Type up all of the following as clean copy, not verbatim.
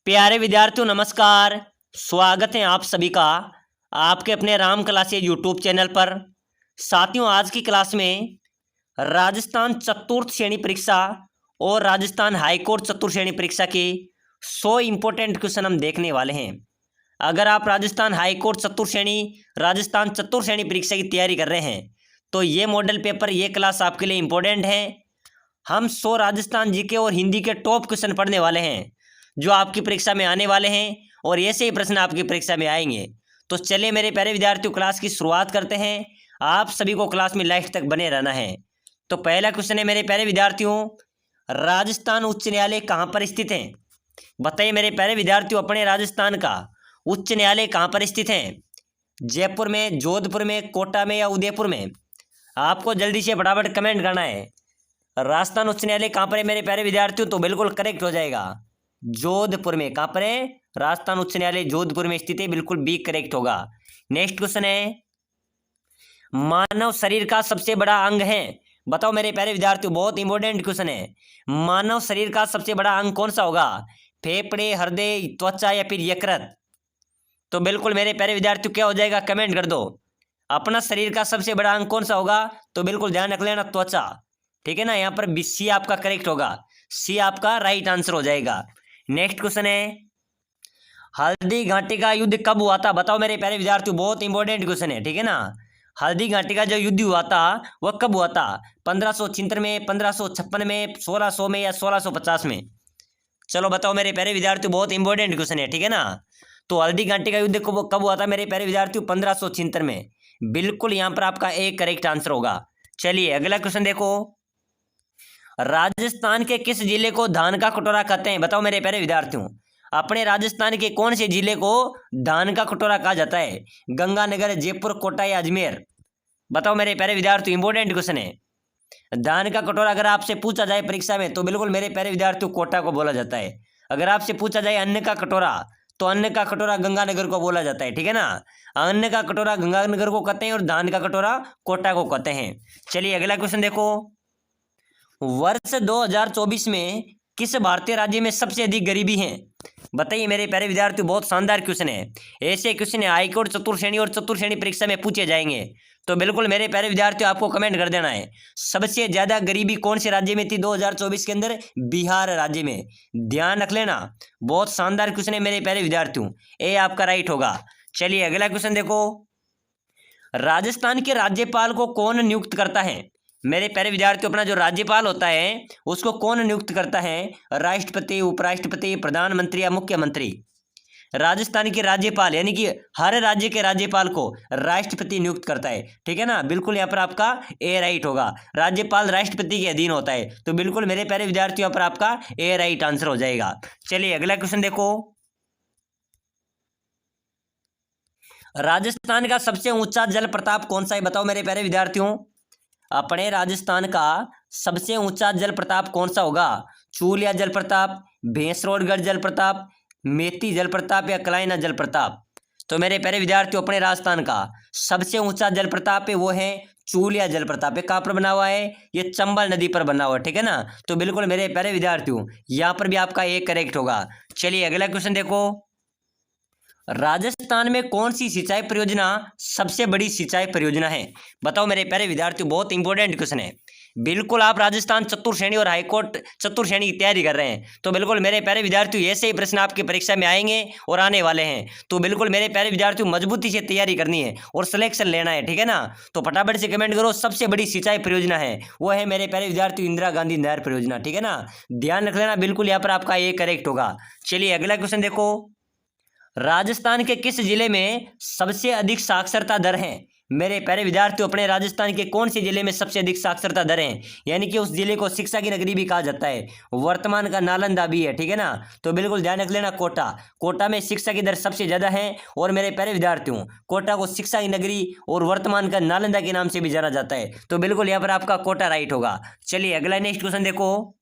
प्यारे विद्यार्थियों नमस्कार। स्वागत है आप सभी का आपके अपने राम क्लासेज यूट्यूब चैनल पर। साथियों, आज की क्लास में राजस्थान चतुर्थ श्रेणी परीक्षा और राजस्थान हाईकोर्ट चतुर्थ श्रेणी परीक्षा के 100 इंपॉर्टेंट क्वेश्चन हम देखने वाले हैं। अगर आप राजस्थान हाईकोर्ट चतुर्थ श्रेणी राजस्थान चतुर्थ श्रेणी परीक्षा की तैयारी कर रहे हैं तो ये मॉडल पेपर, ये क्लास आपके लिए इंपॉर्टेंट है। हम 100 राजस्थान जीके और हिंदी के टॉप क्वेश्चन पढ़ने वाले हैं जो आपकी परीक्षा में आने वाले हैं और ऐसे ही प्रश्न आपकी परीक्षा में आएंगे। तो चलिए मेरे प्यारे विद्यार्थियों, क्लास की शुरुआत करते हैं। आप सभी को क्लास में लास्ट तक बने रहना है। तो पहला क्वेश्चन है मेरे प्यारे विद्यार्थियों, राजस्थान उच्च न्यायालय कहाँ पर स्थित है? बताइए मेरे प्यारे विद्यार्थियों, अपने राजस्थान का उच्च न्यायालय कहाँ पर स्थित है? जयपुर में, जोधपुर में, कोटा में या उदयपुर में? आपको जल्दी से फटाफट कमेंट करना है। राजस्थान उच्च न्यायालय कहाँ पर है मेरे प्यारे विद्यार्थियों? तो बिल्कुल करेक्ट हो जाएगा, जोधपुर में। कहाँ पर है? राजस्थान उच्च न्यायालय जोधपुर में स्थित है, बिल्कुल बी करेक्ट होगा। नेक्स्ट क्वेश्चन है, मानव शरीर का सबसे बड़ा अंग है? बताओ मेरे प्यारे विद्यार्थियों, बहुत इंपॉर्टेंट क्वेश्चन है। मानव शरीर का सबसे बड़ा अंग कौन सा होगा? फेफड़े, हृदय, त्वचा या फिर यकृत? तो बिल्कुल मेरे प्यारे विद्यार्थियों क्या हो जाएगा, कमेंट कर दो। अपना शरीर का सबसे बड़ा अंग कौन सा होगा? तो बिल्कुल ध्यान रख लेना, त्वचा। ठीक है ना, यहाँ पर सी आपका करेक्ट होगा, सी आपका राइट आंसर हो जाएगा। नेक्स्ट क्वेश्चन है, हल्दी घाटी का युद्ध कब हुआ था? बताओ मेरे प्यारे विद्यार्थियों, बहुत इंपॉर्टेंट क्वेश्चन है। ठीक है ना, हल्दी घाटी का जो युद्ध हुआ था वह कब हुआ था? 1576 में, 1556 में, 1600 में या 1650 में? चलो बताओ मेरे प्यारे विद्यार्थियों, बहुत इंपॉर्टेंट क्वेश्चन है। ठीक है ना, तो हल्दी घाटी का युद्ध कब हुआ था मेरे प्यारे विद्यार्थियों? 1576 में। बिल्कुल यहाँ पर आपका एक करेक्ट आंसर होगा। चलिए अगला क्वेश्चन देखो, राजस्थान के किस जिले को धान का कटोरा कहते हैं? बताओ मेरे प्यारे विद्यार्थियों, अपने राजस्थान के कौन से जिले को धान का कटोरा कहा जाता है? गंगानगर, जयपुर, कोटा या अजमेर? बताओ मेरे प्यारे विद्यार्थियों, इंपॉर्टेंट क्वेश्चन है। धान का कटोरा अगर आपसे पूछा जाए परीक्षा में तो बिल्कुल मेरे प्यारे विद्यार्थियों कोटा को बोला जाता है। अगर आपसे पूछा जाए अन्न का कटोरा तो अन्न का कटोरा गंगानगर को बोला जाता है। ठीक है ना, अन्न का कटोरा गंगानगर को कहते हैं और धान का कटोरा कोटा को कहते हैं। चलिए अगला क्वेश्चन देखो, वर्ष 2024 में किस भारतीय राज्य में सबसे अधिक गरीबी है? बताइए मेरे प्यारे विद्यार्थियों, बहुत शानदार क्वेश्चन है। ऐसे क्वेश्चन हाईकोर्ट चतुर्थ श्रेणी और चतुर्थ श्रेणी परीक्षा में पूछे जाएंगे। तो बिल्कुल मेरे प्यारे विद्यार्थियों आपको कमेंट कर देना है, सबसे ज्यादा गरीबी कौन से राज्य में थी 2024 के अंदर? बिहार राज्य में। ध्यान रख लेना, बहुत शानदार क्वेश्चन है मेरे प्यारे विद्यार्थियों, ए आपका राइट होगा। चलिए अगला क्वेश्चन देखो, राजस्थान के राज्यपाल को कौन नियुक्त करता है? मेरे प्यारे विद्यार्थियों, अपना जो राज्यपाल होता है उसको कौन नियुक्त करता है? राष्ट्रपति, उपराष्ट्रपति, प्रधानमंत्री या मुख्यमंत्री? राजस्थान के राज्यपाल यानी कि हर राज्य के राज्यपाल को राष्ट्रपति नियुक्त करता है। ठीक है ना, बिल्कुल यहाँ पर आपका ए राइट होगा, राज्यपाल राष्ट्रपति के अधीन होता है। तो बिल्कुल मेरे प्यारे विद्यार्थियों, यहाँ पर आपका ए राइट आंसर हो जाएगा। चलिए अगला क्वेश्चन देखो, राजस्थान का सबसे ऊंचा जल प्रताप कौन सा है? बताओ मेरे प्यारे विद्यार्थियों, अपने राजस्थान का सबसे ऊंचा जल प्रताप कौन सा होगा? चूलिया जल प्रताप, भैंसरोडगढ़ जल प्रताप, मेती जल प्रताप या कलाइना जल प्रताप? तो मेरे प्यारे विद्यार्थियों, अपने राजस्थान का सबसे ऊंचा जल प्रताप है वो है चूलिया जल प्रताप। है कहाँ पर बना हुआ है? ये चंबल नदी पर बना हुआ है। ठीक है ना, तो बिल्कुल मेरे प्यारे विद्यार्थियों यहाँ पर भी आपका एक करेक्ट होगा। चलिए अगला क्वेश्चन देखो, राजस्थान में कौन सी सिंचाई परियोजना सबसे बड़ी सिंचाई परियोजना है? बताओ मेरे प्यारे विद्यार्थियों, बहुत इंपॉर्टेंट क्वेश्चन है। बिल्कुल आप राजस्थान चतुर्थ श्रेणी और हाईकोर्ट चतुर्थ श्रेणी की तैयारी कर रहे हैं तो बिल्कुल मेरे प्यारे विद्यार्थियों ऐसे ही प्रश्न आपकी परीक्षा में आएंगे और आने वाले हैं। तो बिल्कुल मेरे प्यारे विद्यार्थियों मजबूती से तैयारी करनी है और सिलेक्शन लेना है। ठीक है ना, तो फटाफट से कमेंट करो, सबसे बड़ी सिंचाई परियोजना है वो है मेरे प्यारे विद्यार्थियों इंदिरा गांधी नहर परियोजना। ठीक है ना, ध्यान रख लेना, बिल्कुल यहाँ पर आपका ये करेक्ट होगा। चलिए अगला क्वेश्चन देखो, राजस्थान के किस जिले में सबसे अधिक साक्षरता दर है? मेरे प्यारे विद्यार्थियों, अपने राजस्थान के कौन से जिले में सबसे अधिक साक्षरता दर है? यानी कि उस जिले को शिक्षा की नगरी भी कहा जाता है, वर्तमान का नालंदा भी है। ठीक है ना, तो बिल्कुल ध्यान रख लेना, कोटा। कोटा में शिक्षा की दर सबसे ज्यादा है और मेरे प्यारे विद्यार्थियों कोटा को शिक्षा की नगरी और वर्तमान का नालंदा के नाम से भी जाना जाता है। तो बिल्कुल यहाँ पर आपका कोटा राइट होगा। चलिए अगला नेक्स्ट क्वेश्चन देखो,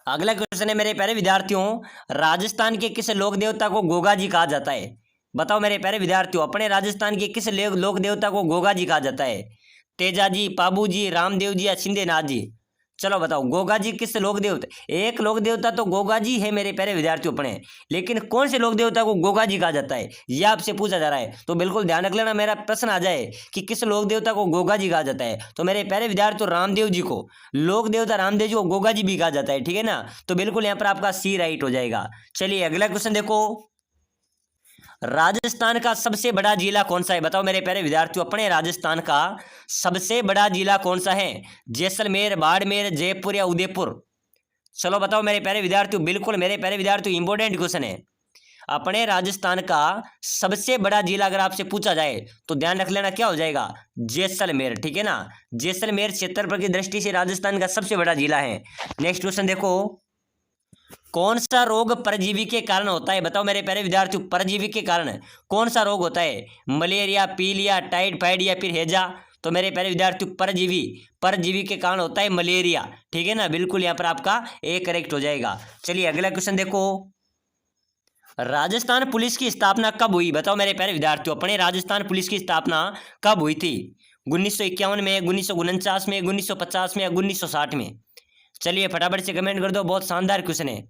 अगला क्वेश्चन है मेरे प्यारे विद्यार्थियों, राजस्थान के किस लोक देवता को गोगा जी कहा जाता है? बताओ मेरे प्यारे विद्यार्थियों, अपने राजस्थान के किस लोक देवता को गोगा जी कहा जाता है? तेजा जी, पाबू जी, रामदेव जी या शिंदेनाथ जी? चलो बताओ, गोगा जी किस लोक देवता? एक लोक देवता तो गोगा जी है मेरे प्यारे विद्यार्थियों अपने, लेकिन कौन से लोक देवता को गोगा जी कहा जाता है, यह आपसे पूछा जा रहा है। तो बिल्कुल ध्यान रख लेना, मेरा प्रश्न आ जाए कि किस लोक देवता को गोगा जी कहा जाता है, तो मेरे प्यारे विद्यार्थियों रामदेव जी को, लोक देवता रामदेव जी को गोगा जी भी कहा जाता है, ठीक है ना। तो बिल्कुल यहाँ पर आपका सी राइट हो जाएगा। चलिए अगला क्वेश्चन देखो, राजस्थान का सबसे बड़ा जिला कौन सा है? बताओ मेरे प्यारे विद्यार्थियों, अपने राजस्थान का सबसे बड़ा जिला कौन सा है? जैसलमेर, बाड़मेर, जयपुर या उदयपुर? चलो बताओ मेरे प्यारे विद्यार्थियों, बिल्कुल मेरे प्यारे विद्यार्थियों इंपॉर्टेंट क्वेश्चन है। अपने राजस्थान का सबसे बड़ा जिला अगर आपसे पूछा जाए तो ध्यान रख लेना क्या हो जाएगा, जैसलमेर, ठीक है ना। जैसलमेर क्षेत्रफल की दृष्टि से राजस्थान का सबसे बड़ा जिला है। नेक्स्ट क्वेश्चन देखो, कौन सा रोग परजीवी के कारण होता है? बताओ मेरे प्यारे विद्यार्थियों, परजीवी के कारण कौन सा रोग होता है? मलेरिया, पीलिया, टाइफाइड या फिर हैजा? तो मेरे प्यारे विद्यार्थियों परजीवी, परजीवी के कारण होता है मलेरिया, ठीक है ना। बिल्कुल यहाँ पर आपका ए करेक्ट हो जाएगा। चलिए अगला क्वेश्चन देखो, राजस्थान पुलिस की स्थापना कब हुई? बताओ मेरे प्यारे विद्यार्थियों, अपने राजस्थान पुलिस की स्थापना कब हुई थी? 1951 में, 1949 में, 1950 में या 1960 में? चलिए फटाफट से कमेंट कर दो, बहुत शानदार क्वेश्चन है।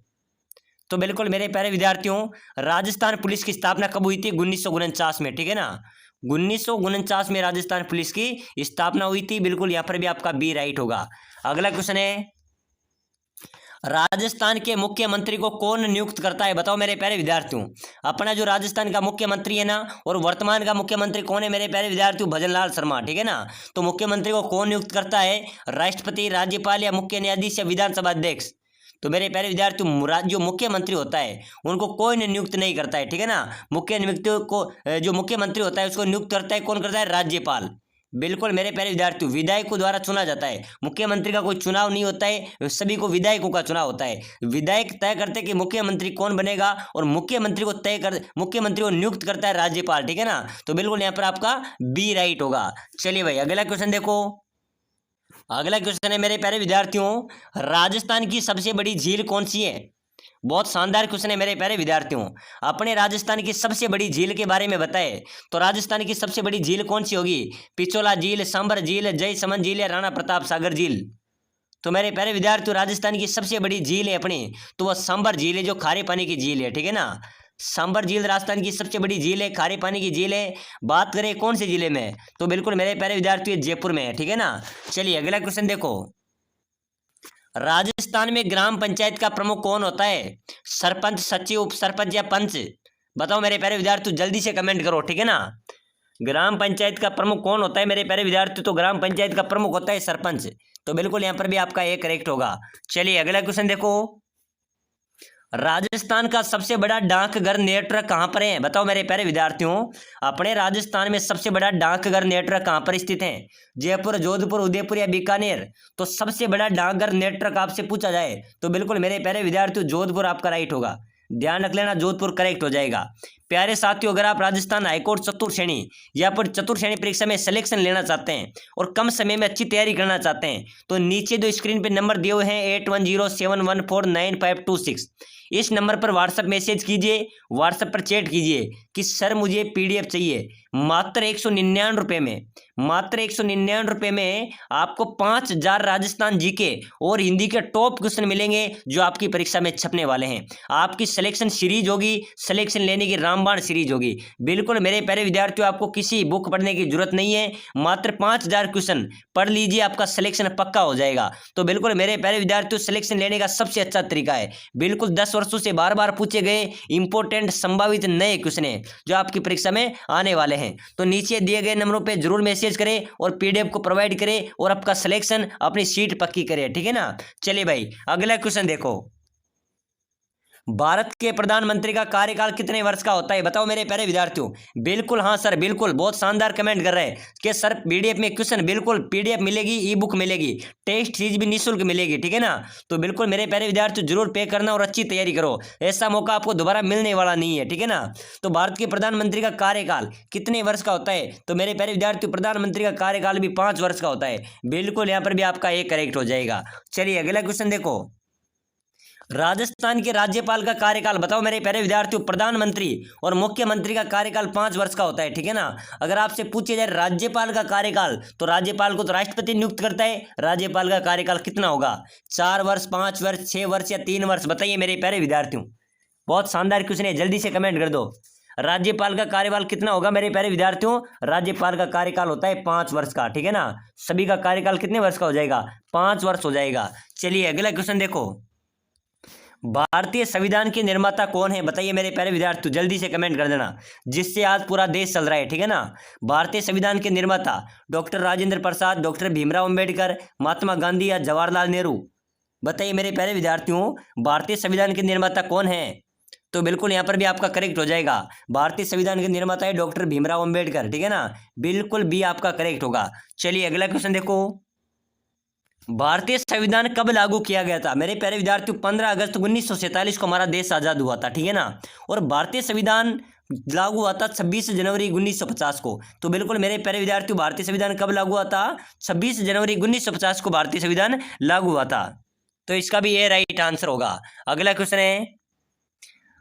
तो बिल्कुल मेरे प्यारे विद्यार्थियों, राजस्थान पुलिस की स्थापना कब हुई थी? 1949 में, ठीक है ना। 1949 में राजस्थान पुलिस की स्थापना हुई थी। बिल्कुल यहाँ पर भी आपका बी राइट होगा। अगला क्वेश्चन है, राजस्थान के मुख्यमंत्री को कौन नियुक्त करता है? बताओ मेरे प्यारे विद्यार्थियों, अपना जो राजस्थान का मुख्यमंत्री है ना, और वर्तमान का मुख्यमंत्री कौन है मेरे प्यारे विद्यार्थियों? भजनलाल शर्मा, ठीक है ना। तो मुख्यमंत्री को कौन नियुक्त करता है? राष्ट्रपति, राज्यपाल या मुख्य न्यायाधीश या विधानसभा अध्यक्ष? तो मेरे प्यारे विद्यार्थियों, जो मुख्यमंत्री होता है उनको कोई नियुक्त नहीं करता है, ठीक है ना। मुख्य नियुक्ति को, जो मुख्यमंत्री होता है उसको नियुक्त करता है कौन करता है? राज्यपाल। बिल्कुल मेरे प्यारे विद्यार्थियों, विधायकों द्वारा चुना जाता है। मुख्यमंत्री का कोई चुनाव नहीं होता है, सभी को विधायकों का चुनाव होता है। विधायक तय करते हैं कि मुख्यमंत्री कौन बनेगा, और मुख्यमंत्री को नियुक्त करता है राज्यपाल, ठीक है ना। तो बिल्कुल यहाँ पर आपका बी राइट होगा। चलिए भाई अगला क्वेश्चन देखो, अगला क्वेश्चन है मेरे प्यारे विद्यार्थियों, राजस्थान की सबसे बड़ी झील कौन सी है? बहुत शानदार क्वेश्चन है मेरे प्यारे विद्यार्थियों, अपने राजस्थान की सबसे बड़ी झील के बारे में बताएं। तो राजस्थान की सबसे बड़ी झील कौन सी होगी? पिछोला झील, सांबर झील, जयसमंद झील या राणा प्रताप सागर झील? तो मेरे प्यारे विद्यार्थियों, राजस्थान की सबसे बड़ी झील है अपनी, तो वह सांबर झील है, जो खारे पानी की झील है, ठीक है ना। सांबर झील राजस्थान की सबसे बड़ी झील है, खारे पानी की झील है। बात करें कौन से जिले में, तो बिल्कुल मेरे प्यारे विद्यार्थियों जयपुर में है, ठीक है ना। चलिए अगला क्वेश्चन देखो, राजस्थान में ग्राम पंचायत का प्रमुख कौन होता है? सरपंच, सचिव, उप सरपंच या पंच? बताओ मेरे प्यारे विद्यार्थियों, जल्दी से कमेंट करो, ठीक है ना। ग्राम पंचायत का प्रमुख कौन होता है मेरे प्यारे विद्यार्थियों? तो ग्राम पंचायत का प्रमुख होता है सरपंच। तो बिल्कुल यहाँ पर भी आपका ए करेक्ट होगा। चलिए अगला क्वेश्चन देखो, राजस्थान का सबसे बड़ा डाकघर नेटवर्क कहाँ पर है? बताओ मेरे प्यारे विद्यार्थियों, अपने राजस्थान में सबसे बड़ा डाकघर नेटवर्क कहाँ पर स्थित है? जयपुर, जोधपुर, उदयपुर या बीकानेर? तो सबसे बड़ा डाकघर नेटवर्क आपसे पूछा जाए तो बिल्कुल मेरे प्यारे विद्यार्थियों जोधपुर आपका राइट होगा। ध्यान रख लेना, जोधपुर करेक्ट हो जाएगा। प्यारे साथियों, अगर आप राजस्थान हाईकोर्ट चतुर्थ श्रेणी या फिर चतुर्थ श्रेणी परीक्षा में सिलेक्शन लेना चाहते हैं और कम समय में अच्छी तैयारी करना चाहते हैं, तो नीचे जो स्क्रीन पे नंबर दिए हुए हैं 8107149526, इस नंबर पर व्हाट्सएप मैसेज कीजिए, व्हाट्सएप पर चैट कीजिए कि सर मुझे पीडीएफ चाहिए। मात्र 199 रुपये में, मात्र 199 रुपये में आपको 5000 राजस्थान जीके और हिंदी के टॉप क्वेश्चन मिलेंगे जो आपकी परीक्षा में छपने वाले हैं। आपकी सिलेक्शन सीरीज होगी, सिलेक्शन लेने की रामबाण सीरीज होगी। बिल्कुल मेरे प्यारे विद्यार्थियों, आपको किसी बुक पढ़ने की जरूरत नहीं है, मात्र 5000 क्वेश्चन पढ़ लीजिए, आपका सिलेक्शन पक्का हो जाएगा। तो बिल्कुल मेरे प्यारे विद्यार्थियों, सिलेक्शन लेने का सबसे अच्छा तरीका है, बिल्कुल 10 वर्षों से बार बार पूछे गए इंपॉर्टेंट संभावित नए क्वेश्चन है जो आपकी परीक्षा में आने वाले हैं। तो नीचे दिए गए नंबरों पे जरूर मैसेज करें और पीडीएफ को प्रोवाइड करें और आपका सिलेक्शन, अपनी सीट पक्की करें, ठीक है ना। चलिए भाई अगला क्वेश्चन देखो, भारत के प्रधानमंत्री का कार्यकाल कितने वर्ष का होता है? बताओ मेरे प्यारे विद्यार्थियों। बिल्कुल हाँ सर, बिल्कुल, बहुत शानदार कमेंट कर रहे हैं कि सर पीडीएफ में क्वेश्चन, बिल्कुल पीडीएफ मिलेगी, ई बुक मिलेगी, टेस्ट सीरीज भी निःशुल्क मिलेगी, ठीक है ना। तो बिल्कुल मेरे प्यारे विद्यार्थियों जरूर पे करना और अच्छी तैयारी करो, ऐसा मौका आपको दोबारा मिलने वाला नहीं है, ठीक है ना। तो भारत के प्रधानमंत्री का कार्यकाल कितने वर्ष का होता है? तो मेरे प्यारे विद्यार्थियों, प्रधानमंत्री का कार्यकाल भी 5 वर्ष का होता है। बिल्कुल यहाँ पर भी आपका एक करेक्ट हो जाएगा। चलिए अगला क्वेश्चन देखो, राजस्थान के राज्यपाल का कार्यकाल बताओ मेरे प्यारे विद्यार्थियों। प्रधानमंत्री और मुख्यमंत्री का कार्यकाल 5 वर्ष का होता है, ठीक है ना। अगर आपसे पूछे जाए राज्यपाल का कार्यकाल, तो राज्यपाल को तो राष्ट्रपति नियुक्त करता है। राज्यपाल का कार्यकाल कितना होगा? 4 वर्ष, 5 वर्ष, 6 वर्ष या 3 वर्ष? बताइए मेरे प्यारे विद्यार्थियों। बहुत शानदार क्वेश्चन है, जल्दी से कमेंट कर दो। राज्यपाल का कार्यकाल कितना होगा मेरे प्यारे विद्यार्थियों? राज्यपाल का कार्यकाल होता है 5 वर्ष का, ठीक है ना। सभी का कार्यकाल कितने वर्ष का हो जाएगा? 5 वर्ष हो जाएगा। चलिए अगला क्वेश्चन देखो। भारतीय संविधान के निर्माता कौन है? बताइए मेरे प्यारे विद्यार्थी, जल्दी से कमेंट कर देना, जिससे आज पूरा देश चल रहा है, ठीक है ना। भारतीय संविधान के निर्माता डॉक्टर राजेंद्र प्रसाद, डॉक्टर भीमराव अंबेडकर, महात्मा गांधी या जवाहरलाल नेहरू? बताइए मेरे प्यारे विद्यार्थियों, भारतीय संविधान के निर्माता कौन है? तो बिल्कुल यहाँ पर भी आपका करेक्ट हो जाएगा। भारतीय संविधान के निर्माता है डॉक्टर भीमराव अंबेडकर, ठीक है ना। बिल्कुल भी आपका करेक्ट होगा। चलिए अगला क्वेश्चन देखो। भारतीय संविधान कब लागू किया गया था? मेरे प्यारे विद्यार्थियों 15 अगस्त 1947 को हमारा देश आजाद हुआ था, ठीक है ना। और भारतीय संविधान लागू हुआ था 26 जनवरी 1950 को। तो बिल्कुल मेरे प्यारे विद्यार्थियों, भारतीय संविधान कब लागू हुआ था? 26 जनवरी 1950 को भारतीय संविधान लागू हुआ था। तो इसका भी ये राइट आंसर होगा। अगला क्वेश्चन है,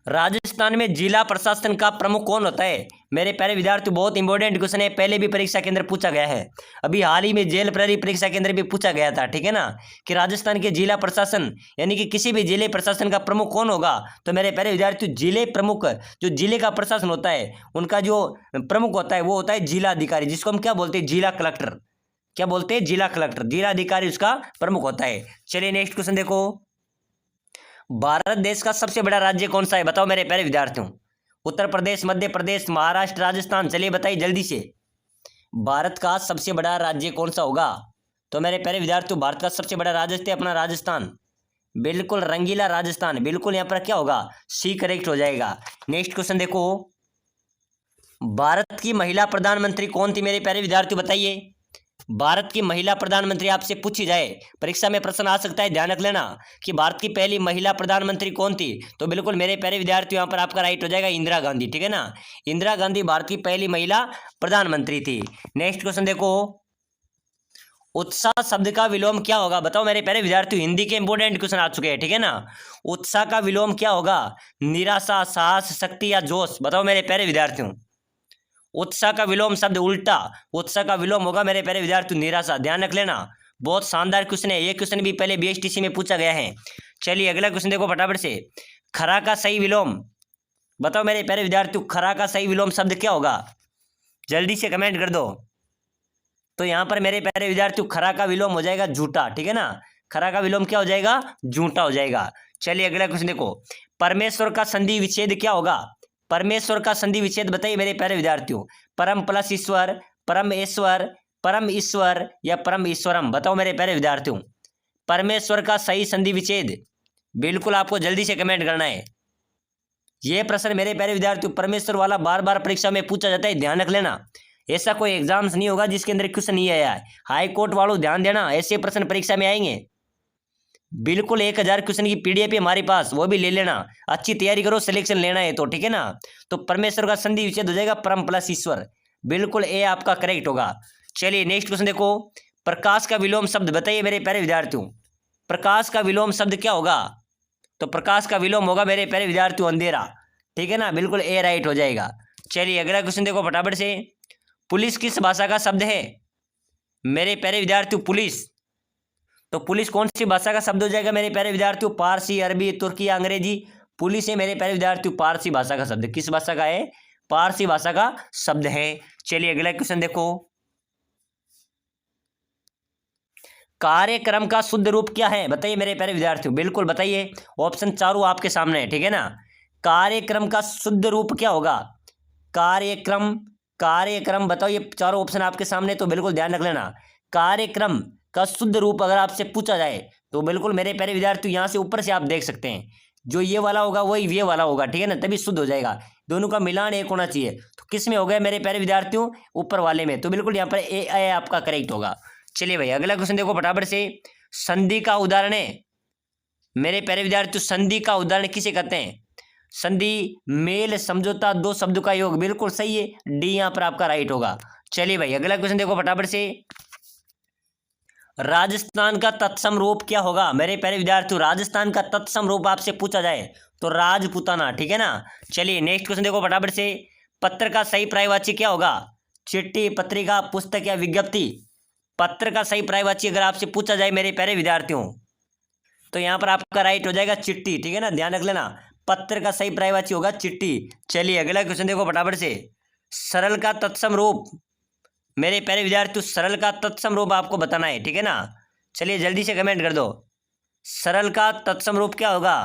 राजस्थान में जिला प्रशासन का प्रमुख कौन होता है? मेरे प्यारे विद्यार्थियों बहुत इंपॉर्टेंट क्वेश्चन है, पहले भी परीक्षा के अंदर पूछा गया है। अभी हाल ही में जेल प्रहरी परीक्षा के अंदर भी पूछा गया था, ठीक है ना, कि राजस्थान के जिला प्रशासन यानी कि किसी भी जिले प्रशासन का प्रमुख कौन होगा? तो मेरे प्यारे विद्यार्थियों जिले प्रमुख, जो जिले का प्रशासन होता है उनका जो प्रमुख होता है वो होता है जिला अधिकारी, जिसको हम क्या बोलते हैं? जिला कलेक्टर। क्या बोलते हैं? जिला कलेक्टर। जिला अधिकारी उसका प्रमुख होता है। चलिए नेक्स्ट क्वेश्चन देखो। भारत देश का सबसे बड़ा राज्य कौन सा है? बताओ मेरे प्यारे विद्यार्थियों। उत्तर प्रदेश, मध्य प्रदेश, महाराष्ट्र, राजस्थान? चलिए बताइए जल्दी से। भारत का सबसे बड़ा राज्य कौन सा होगा? तो मेरे प्यारे विद्यार्थियों भारत का सबसे बड़ा राज्य है अपना राजस्थान। बिल्कुल रंगीला राजस्थान। बिल्कुल यहाँ पर क्या होगा? सी करेक्ट हो जाएगा। नेक्स्ट क्वेश्चन देखो। भारत की महिला प्रधानमंत्री कौन थी? मेरे प्यारे विद्यार्थियों बताइए। भारत की महिला प्रधानमंत्री आपसे पूछी जाए, परीक्षा में प्रश्न आ सकता है, ध्यान रख लेना कि भारत की पहली महिला प्रधानमंत्री कौन थी। तो बिल्कुल मेरे प्यारे विद्यार्थियों यहाँ पर आपका राइट हो जाएगा इंदिरा गांधी, ठीक है ना। इंदिरा गांधी भारत की पहली महिला प्रधानमंत्री थी। नेक्स्ट क्वेश्चन देखो। उत्साह शब्द का विलोम क्या होगा? बताओ मेरे प्यारे विद्यार्थियों, हिंदी के इंपोर्टेंट क्वेश्चन आ चुके हैं, ठीक है ना। उत्साह का विलोम क्या होगा? निराशा, साहस, शक्ति या जोश? बताओ मेरे प्यारे विद्यार्थियों। उत्साह का विलोम शब्द उल्टा, उत्साह का विलोम होगा मेरे प्यारे विद्यार्थियों निराशा। ध्यान रख लेना, बहुत शानदार क्वेश्चन है ये। क्वेश्चन भी पहले बीएसटीसी में पूछा गया है। चलिए अगला क्वेश्चन देखो फटाफट से। खरा का सही विलोम? बताओ मेरे प्यारे विद्यार्थियों, खरा का सही विलोम शब्द क्या होगा? जल्दी से कमेंट कर दो। तो यहाँ पर मेरे प्यारे विद्यार्थियों खरा का विलोम हो जाएगा झूठा, ठीक है ना। खरा का विलोम क्या हो जाएगा? झूठा हो जाएगा। चलिए अगला क्वेश्चन देखो। परमेश्वर का संधि विच्छेद क्या होगा? परमेश्वर का संधि विच्छेद बताइए मेरे प्यारे विद्यार्थियों। परम प्लस ईश्वर, परमेश्वर, परम ईश्वर या परम ईश्वरम? बताओ मेरे प्यारे विद्यार्थियों परमेश्वर का सही संधि विच्छेद। बिल्कुल आपको जल्दी से कमेंट करना है। यह प्रश्न मेरे प्यारे विद्यार्थियों परमेश्वर वाला बार बार परीक्षा में पूछा जाता है, ध्यान रख लेना। ऐसा कोई एग्जाम्स नहीं होगा जिसके अंदर क्वेश्चन नहीं आया है। हाई कोर्ट वालों ध्यान देना, ऐसे प्रश्न परीक्षा में आएंगे। बिल्कुल 1000 क्वेश्चन की पीडीएफ है हमारे पास, वो भी ले लेना। अच्छी तैयारी करो, सिलेक्शन लेना है तो, ठीक है ना। तो परमेश्वर का संधि विच्छेद हो जाएगा परम प्लस ईश्वर। बिल्कुल ए आपका करेक्ट होगा। चलिए नेक्स्ट क्वेश्चन देखो। प्रकाश का विलोम शब्द बताइए मेरे प्यारे विद्यार्थियों। प्रकाश का विलोम शब्द क्या होगा? तो प्रकाश का विलोम होगा मेरे प्यारे विद्यार्थियों अंधेरा, ठीक है ना। बिल्कुल ए राइट हो जाएगा। चलिए अगला क्वेश्चन देखो फटाफट से। पुलिस किस भाषा का शब्द है? मेरे प्यारे विद्यार्थियों पुलिस, तो पुलिस कौन सी भाषा का शब्द हो जाएगा मेरे प्यारे विद्यार्थियों? पारसी, अरबी, तुर्की या अंग्रेजी? पुलिस है मेरे प्यारे विद्यार्थियों पारसी भाषा का शब्द। किस भाषा का है? पारसी भाषा का शब्द है। चलिए अगला क्वेश्चन देखो। कार्यक्रम का शुद्ध रूप क्या है? बताइए मेरे प्यारे विद्यार्थियों, बिल्कुल बताइए। ऑप्शन चारों आपके सामने है, ठीक है ना। कार्यक्रम का शुद्ध रूप क्या होगा? कार्यक्रम, कार्यक्रम बताओ, ये चारों ऑप्शन आपके सामने, तो बिल्कुल ध्यान रख लेना। कार्यक्रम का शुद्ध रूप अगर आपसे पूछा जाए तो बिल्कुल मेरे प्यारे विद्यार्थियों यहाँ से ऊपर से आप देख सकते हैं, जो ये वाला होगा वही ये वाला होगा, ठीक है ना, तभी शुद्ध हो जाएगा। दोनों का मिलान एक होना चाहिए। तो किस में हो गया मेरे प्यारे विद्यार्थियों? ऊपर वाले में। तो बिल्कुल यहाँ पर ए आपका करेक्ट होगा। चलिए भाई अगला क्वेश्चन देखो फटाफट से। संधि का उदाहरण है मेरे प्यारे विद्यार्थियों, संधि का उदाहरण किसे कहते हैं? संधि मेल, समझौता, दो शब्दों का योग। बिल्कुल सही है, डी यहाँ पर आपका राइट होगा। चलिए भाई अगला क्वेश्चन देखो फटाफट से। राजस्थान का तत्सम रूप क्या होगा मेरे प्यारे विद्यार्थियों? राजस्थान का तत्सम रूप आपसे पूछा जाए तो राजपूताना, ठीक है ना। चलिए नेक्स्ट क्वेश्चन देखो फटाफट से। पत्र का सही पर्यायवाची क्या होगा? चिट्ठी, पत्रिका, पुस्तक या विज्ञप्ति? पत्र का सही पर्यायवाची अगर आपसे पूछा जाए मेरे प्यारे विद्यार्थियों तो यहाँ पर आपका राइट हो जाएगा चिट्ठी, ठीक है ना, ध्यान रख लेना। पत्र का सही पर्यायवाची होगा चिट्ठी। चलिए अगला क्वेश्चन देखो फटाफट से। सरल का तत्सम रूप मेरे प्यारे विद्यार्थियों, सरल का तत्सम रूप आपको बताना है, ठीक है ना। चलिए जल्दी से कमेंट कर दो, सरल का तत्सम रूप क्या होगा?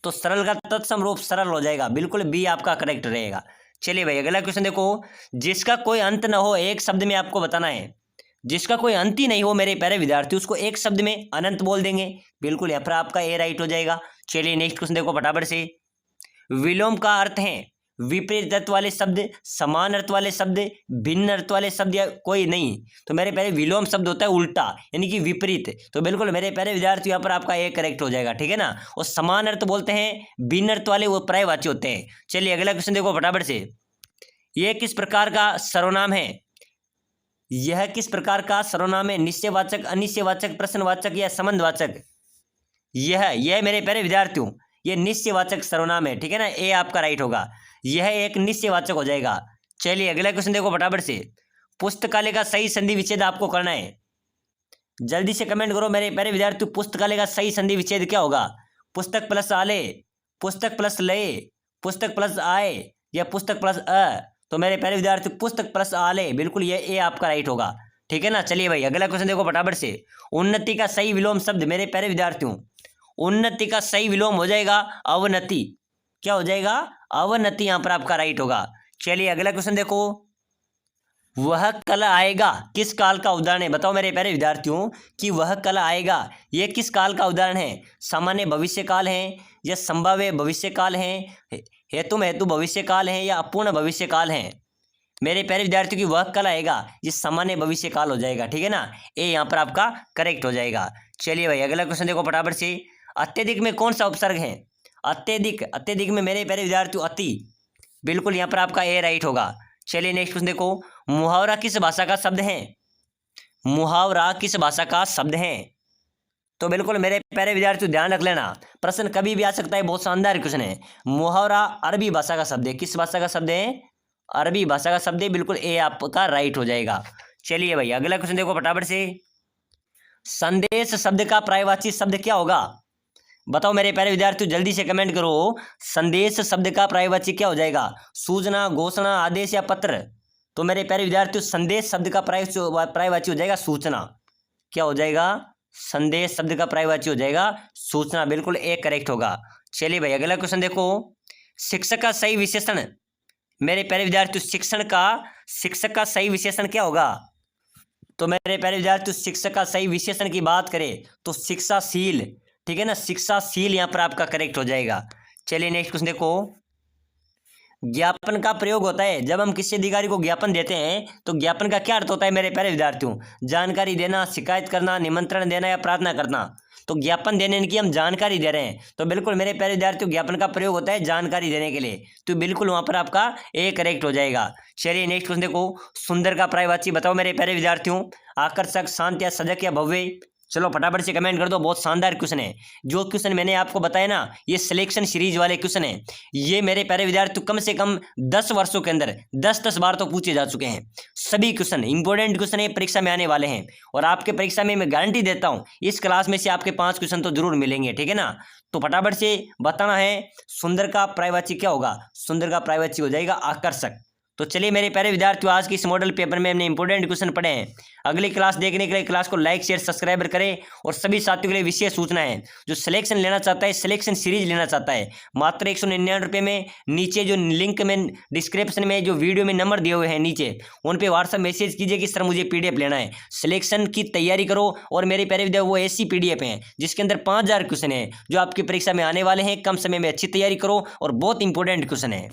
तो सरल का तत्सम रूप सरल हो जाएगा, बिल्कुल बी आपका करेक्ट रहेगा। चलिए भाई अगला क्वेश्चन देखो। जिसका कोई अंत न हो एक शब्द में आपको बताना है। जिसका कोई अंत ही नहीं हो मेरे प्यारे विद्यार्थी उसको एक शब्द में अनंत बोल देंगे, बिल्कुल यहाँ पर आपका ए राइट हो जाएगा। चलिए नेक्स्ट क्वेश्चन देखो फटाफट से। विलोम का अर्थ है विपरीत अर्थ वाले शब्द, समान अर्थ वाले शब्द, भिन्न अर्थ वाले शब्द या कोई नहीं? तो मेरे प्यारे विलोम शब्द होता है उल्टा, यानी कि विपरीत। तो बिल्कुल मेरे प्यारे विद्यार्थी यहाँ पर आपका ए करेक्ट हो जाएगा, ठीक है ना। और समान अर्थ बोलते हैं, भिन्न अर्थ वाले वो पर्यायवाची होते हैं। चलिए अगला क्वेश्चन देखो फटाफट से। यह किस प्रकार का सर्वनाम है? यह किस प्रकार का सर्वनाम है? निश्चयवाचक, अनिश्चयवाचक, प्रश्नवाचक या संबंधवाचक? यह मेरे प्यारे विद्यार्थियों ये निश्चयवाचक सर्वनाम है, ठीक है ना, ए आपका राइट होगा। यह एक निश्चयवाचक हो जाएगा। चलिए अगला क्वेश्चन देखो फटाफट से। पुस्तकालय का सही संधि विच्छेद आपको करना है, जल्दी से कमेंट करो मेरे प्यारे विद्यार्थियों। पुस्तकालय का सही संधि विच्छेद क्या होगा? पुस्तक प्लस आले, पुस्तक प्लस लय, पुस्तक प्लस आय या पुस्तक प्लस अ? तो मेरे प्यारे विद्यार्थी पुस्तक प्लस आले, बिल्कुल ये ए आपका राइट होगा, ठीक है ना। चलिए भाई अगला क्वेश्चन देखो फटाफट से। उन्नति का सही विलोम शब्द मेरे प्यारे विद्यार्थियों, उन्नति का सही विलोम हो जाएगा अवनति। क्या हो जाएगा? अवनति यहाँ पर आपका राइट होगा। चलिए अगला क्वेश्चन देखो। वह कल आएगा किस काल का उदाहरण है? बताओ मेरे प्यारे विद्यार्थियों कि वह कल आएगा ये किस काल का उदाहरण है? सामान्य भविष्य काल है या संभाव्य भविष्य काल है, हेतु भविष्य काल है या अपूर्ण भविष्य काल है? मेरे प्यारे विद्यार्थियों की वह कल आएगा ये सामान्य भविष्य काल हो जाएगा, ठीक है ना, ए यहाँ पर आपका करेक्ट हो जाएगा। चलिए भाई अगला क्वेश्चन देखो फटाफट से। अत्यधिक में कौन सा उपसर्ग है? अत्यधिक, अत्यधिक में मेरे प्यारे विद्यार्थियों अति, बिल्कुल यहाँ पर आपका ए राइट होगा। चलिए नेक्स्ट क्वेश्चन देखो। मुहावरा किस भाषा का शब्द है? मुहावरा किस भाषा का शब्द है? तो बिल्कुल मेरे प्यारे विद्यार्थियों ध्यान रख लेना, प्रश्न कभी भी आ सकता है, बहुत शानदार क्वेश्चन है। मुहावरा अरबी भाषा का शब्द है। किस भाषा का शब्द है? अरबी भाषा का शब्द है, बिल्कुल ए आपका राइट हो जाएगा। चलिए भाई अगला क्वेश्चन देखो फटाफट से। संदेश शब्द का पर्यायवाची शब्द क्या होगा? बताओ मेरे प्यारे विद्यार्थियों जल्दी से कमेंट करो। संदेश शब्द का पर्यायवाची क्या हो जाएगा? सूचना, घोषणा, आदेश या पत्र? तो मेरे प्यारे विद्यार्थियों संदेश शब्द का पर्यायवाची हो जाएगा सूचना। क्या हो जाएगा? संदेश शब्द का पर्यायवाची हो जाएगा सूचना, बिल्कुल ए करेक्ट होगा। चलिए भाई अगला क्वेश्चन देखो। शिक्षक का सही विशेषण मेरे प्यारे विद्यार्थियों, शिक्षक का सही विशेषण क्या होगा? तो मेरे प्यारे विद्यार्थियों शिक्षक का सही विशेषण की बात करें तो शिक्षाशील, ठीक है ना, शिक्षाशील यहाँ पर आपका करेक्ट हो जाएगा। चलिए नेक्स्ट क्वेश्चन देखो। ज्ञापन का प्रयोग होता है जब हम किसी अधिकारी को ज्ञापन देते हैं तो ज्ञापन का क्या अर्थ होता है मेरे प्यारे विद्यार्थियों? जानकारी देना, शिकायत करना, निमंत्रण देना या प्रार्थना करना? तो ज्ञापन देने की हम जानकारी दे रहे हैं, तो बिल्कुल मेरे प्यारे विद्यार्थियों ज्ञापन का प्रयोग होता है जानकारी देने के लिए, तो बिल्कुल वहां पर आपका ए करेक्ट हो जाएगा। चलिए नेक्स्ट क्वेश्चन देखो। सुंदर का पर्यायवाची बताओ मेरे प्यारे विद्यार्थियों। आकर्षक, शांत या सजग या भव्य? चलो फटाफट से कमेंट कर दो, बहुत शानदार क्वेश्चन है। जो क्वेश्चन मैंने आपको बताया ना ये सिलेक्शन सीरीज वाले क्वेश्चन है, ये मेरे प्यारे विद्यार्थी कम से कम 10 वर्षों के अंदर 10 बार तो पूछे जा चुके हैं। सभी क्वेश्चन इंपॉर्टेंट क्वेश्चन है, परीक्षा में आने वाले हैं और आपके परीक्षा में मैं गारंटी देता हूँ इस क्लास में से आपके 5 क्वेश्चन तो जरूर मिलेंगे, ठीक है ना। तो फटाफट से बताना है सुंदर का पर्यायवाची क्या होगा? सुंदर का पर्यायवाची हो जाएगा आकर्षक। तो चलिए मेरे प्यारे विद्यार्थियों आज की इस मॉडल पेपर में हमने इंपॉर्टेंट क्वेश्चन पढ़े हैं। अगली क्लास देखने के लिए क्लास को लाइक शेयर सब्सक्राइब करें और सभी साथियों के लिए विशेष सूचना है, जो सिलेक्शन लेना चाहता है, सिलेक्शन सीरीज लेना चाहता है, मात्र 199 रुपये में नीचे जो लिंक में डिस्क्रिप्शन में जो वीडियो में नंबर दिए हुए हैं नीचे उन पे व्हाट्सअप मैसेज कीजिए कि सर मुझे PDF लेना है। सिलेक्शन की तैयारी करो और मेरे प्यारे विद्यार्थी वो ऐसी PDF है जिसके अंदर 5000 क्वेश्चन है जो आपकी परीक्षा में आने वाले हैं। कम समय में अच्छी तैयारी करो और बहुत इंपॉर्टेंट क्वेश्चन है।